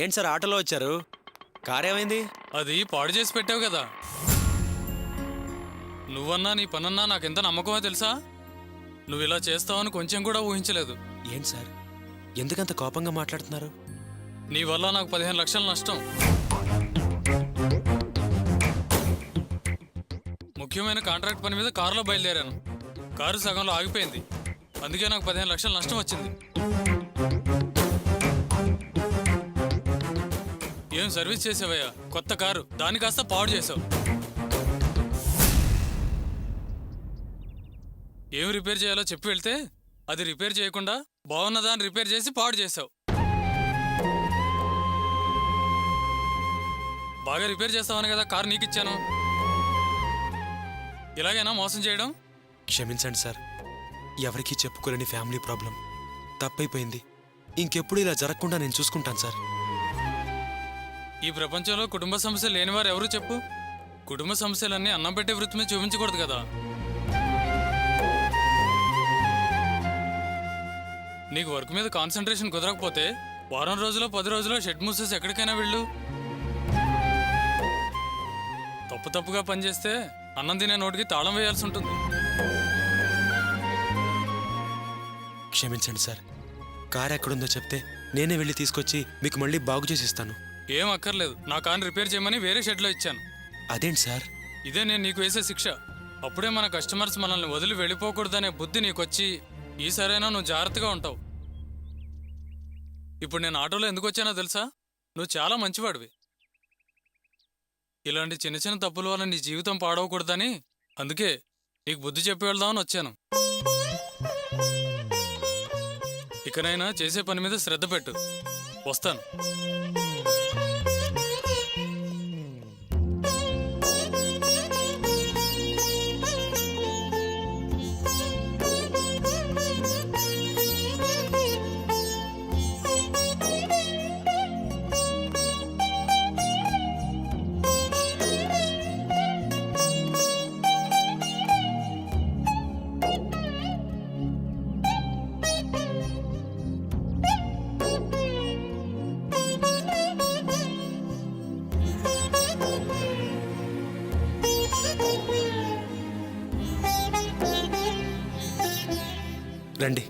ఏంటి సార్ ఆటోలో వచ్చారు? కార్ ఏమైంది? అది పాడు చేసి పెట్టావు కదా. నువ్వన్నా నీ పనన్నా నాకెంత నమ్మకమో తెలుసా? నువ్వు ఇలా చేస్తావని కొంచెం కూడా ఊహించలేదు. ఏంటి సార్ ఎందుకంత కోపంగా మాట్లాడుతున్నారు? నీ వల్ల నాకు 15 లక్షల నష్టం. ముఖ్యమైన కాంట్రాక్ట్ పని మీద కారులో బయలుదేరాను. కారు సగంలో ఆగిపోయింది. అందుకే నాకు 15 లక్షల నష్టం వచ్చింది. ఏం సర్వీస్ చేసావయ్యా? కొత్త కారు, దాని కాస్త పాడు చేసావు. ఏం రిపేర్ చేయాలో చెప్పి వెళ్తే అది రిపేర్ చేయకుండా బాగున్నదాన్ని రిపేర్ చేసి పాడు చేసావు. బాగా రిపేర్ చేస్తావని కదా కారు నీకు ఇచ్చాను. ఇలాగైనా మోసం చేయడం? క్షమించండి సార్, ఎవరికీ చెప్పుకోలేని ఫ్యామిలీ ప్రాబ్లం తప్పైపోయింది. ఇంకెప్పుడు ఇలా జరగకుండా నేను చూసుకుంటాను సార్. ఈ ప్రపంచంలో కుటుంబ సమస్యలు లేనివారు ఎవరు చెప్పు? కుటుంబ సమస్యలన్నీ అన్నం పెట్టే వృత్తి మీద చూపించకూడదు కదా. నీకు వర్క్ మీద కాన్సన్ట్రేషన్ కుదరకపోతే వారం రోజులో 10 రోజుల్లో షెడ్ మూసేసి ఎక్కడికైనా వెళ్ళు. తప్పుగా పనిచేస్తే అన్నం తినే నోటికి తాళం వేయాల్సి ఉంటుంది. క్షమించండి సార్, కార్ ఎక్కడుందో చెప్తే నేనే వెళ్ళి తీసుకొచ్చి మీకు మళ్ళీ బాగు చేసి ఇస్తాను. ఏం అక్కర్లేదు, నా కారుని రిపేర్ చేయమని వేరే షెడ్లో ఇచ్చాను. అదేంటి సార్? ఇదే నేను నీకు వేసే శిక్ష. అప్పుడే మన కస్టమర్స్ మనల్ని వదిలి వెళ్ళిపోకూడదనే బుద్ధి నీకొచ్చి ఈసారైనా నువ్వు జాగ్రత్తగా ఉంటావు. ఇప్పుడు నేను ఆటోలో ఎందుకు వచ్చానో తెలుసా? నువ్వు చాలా మంచివాడివి. ఇలాంటి చిన్న చిన్న తప్పుల వల్ల నీ జీవితం పాడవకూడదని, అందుకే నీకు బుద్ధి చెప్పి వెళ్దామని వచ్చాను. ఇకనైనా చేసే పని మీద శ్రద్ధ పెట్టు. వస్తాను. రండి.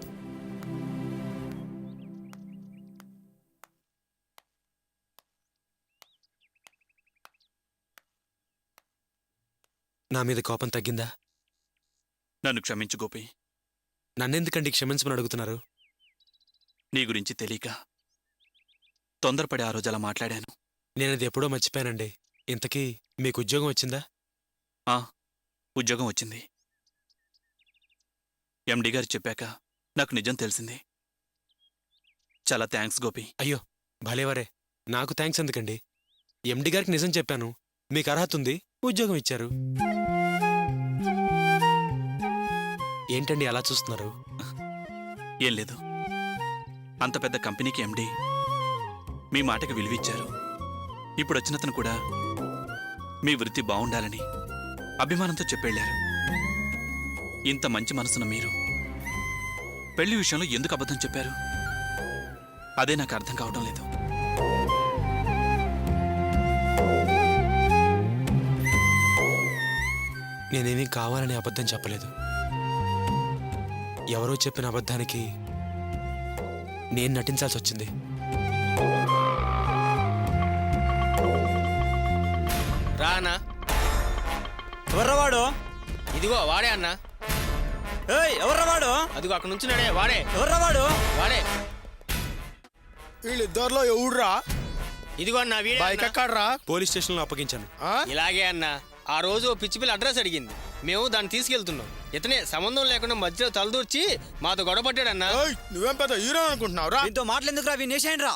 నా మీద కోపం తగ్గిందా? నన్ను క్షమించు గోపి. నన్నెందుకండి క్షమించమని అడుగుతున్నారు? నీ గురించి తెలియక తొందరపడి ఆ రోజు అలా మాట్లాడాను. నేనది ఎప్పుడో మర్చిపోయానండి. ఇంతకీ మీకు ఉద్యోగం వచ్చిందా? ఉద్యోగం వచ్చింది. ఎండి గారు చెప్పాక నాకు నిజం తెలిసింది. చాలా థ్యాంక్స్ గోపి. అయ్యో భలేవరే, నాకు థ్యాంక్స్ ఎందుకండి? ఎండి గారికి నిజం చెప్పాను, మీకు అర్హత ఉంది, ఉద్యోగం ఇచ్చారు. ఏంటండి అలా చూస్తున్నారు? ఏం లేదు, అంత పెద్ద కంపెనీకి ఎండి మీ మాటకి విలువిచ్చారు. ఇప్పుడు వచ్చినతను కూడా మీ వృత్తి బాగుండాలని అభిమానంతో చెప్పెళ్ళారు. ఇంత మంచి మనసున్న మీరు పెళ్లి విషయంలో ఎందుకు అబద్ధం చెప్పారు? అదే నాకు అర్థం కావడం లేదు. నేనేమీ కావాలని అబద్ధం చెప్పలేదు. ఎవరో చెప్పిన అబద్ధానికి నేను నటించాల్సి వచ్చింది. రానా? ఎవర్రవాడు? ఇదిగో వాడే అన్న. ఎవర్రవాడు? అదిగో అక్కడ నుంచున్నాడే వాడే. ఎవర్రవాడు? వాడే. వీళ్ళిద్దరిలో ఎవడురా? ఇదిగో అన్న వీడే బైక్ అన్న. ఎక్కడ్రా? పోలీస్ స్టేషన్లో అప్పగించాను. ఇలాగే అన్న. ఆ రోజు పిచ్చి పిల్ల అడ్రస్ అడిగింది, మేము దాన్ని తీసుకెళ్తున్నాం. ఇతనే సంబంధం లేకుండా మధ్యలో తలదూర్చి మాతో గొడవ పట్టాడన్నా. నువ్వేం పెద్ద హీరో అనుకుంటున్నావురా? దీంతో మాటలెందుకురా? వినేసేయండి రా.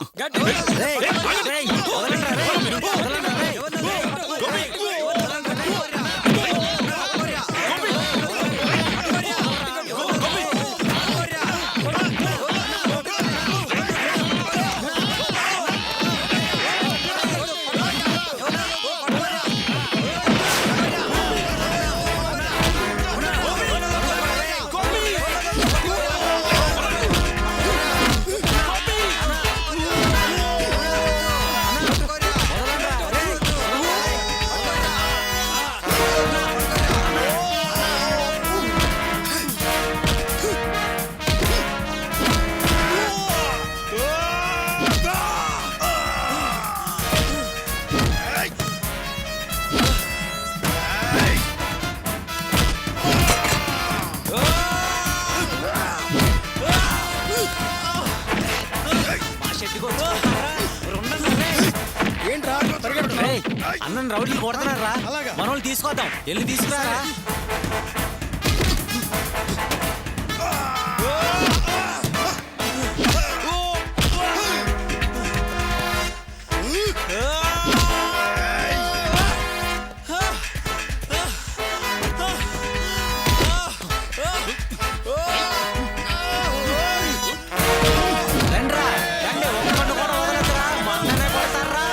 చెట్టుకు వచ్చి ఏంట్రా పరిగెత్తు. అన్నను రౌడీలు కొడుతున్నారా అలాగా? మనోళ్ళు తీసుకొద్దాం వెళ్ళి తీసుకురారా రండ్రా రండి ఒక్కడిని కూడా వదలొద్దురా మొన్ననే కొడతారా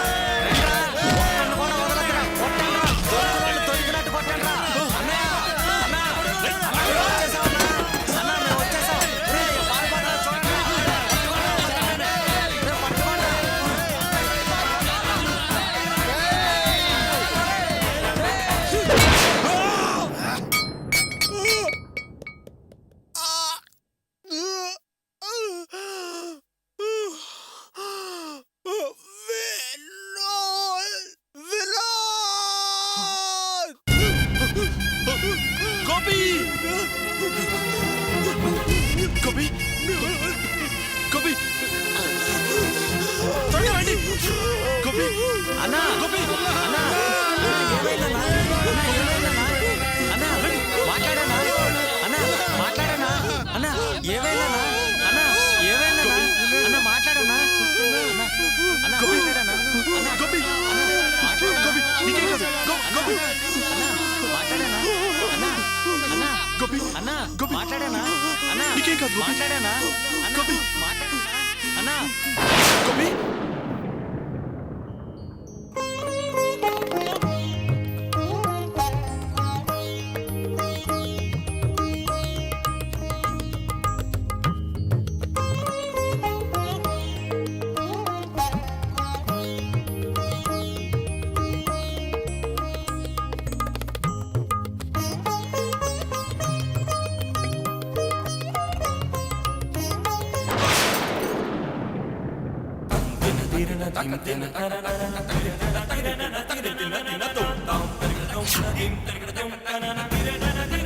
రండ్రా ఒక్కడిని కూడా వదలొద్దురా కొట్టండ్రా దొరికినట్టు దొరికినట్టు కొట్టండ్రా అన్నయ్య అన్న అన్న మేము వచ్చేసాం అన్న మేము వచ్చేసాం రేయ్ పారిపోతారా చూడండి పట్టుకోండి రేయ్ పట్టుకోండి గోపి గోపి గోపి త్వరగా రండి గోపి అన్న గోపి అన్న ఏమైందన్నా అన్న ఏమైందన్నా అన్న మాట్లాడనా అన్న మాట్లాడనా అన్న ఏమైందన్నా అన్న ఏమైందన్నా అన్న మాట్లాడనా అన్న అన్న మాట్లాడనా అన్న గోపి గోపి నీకేం కాదు గోపి అన్న మాట్లాడనా అన్న అన్న గోపి అన్న గోపి. మాట్లాడనా అన్న నీకేం కాదు గోపి. మాట్లాడనా అన్న గోపి. మాట్లాడనా అన్న గోపి దిన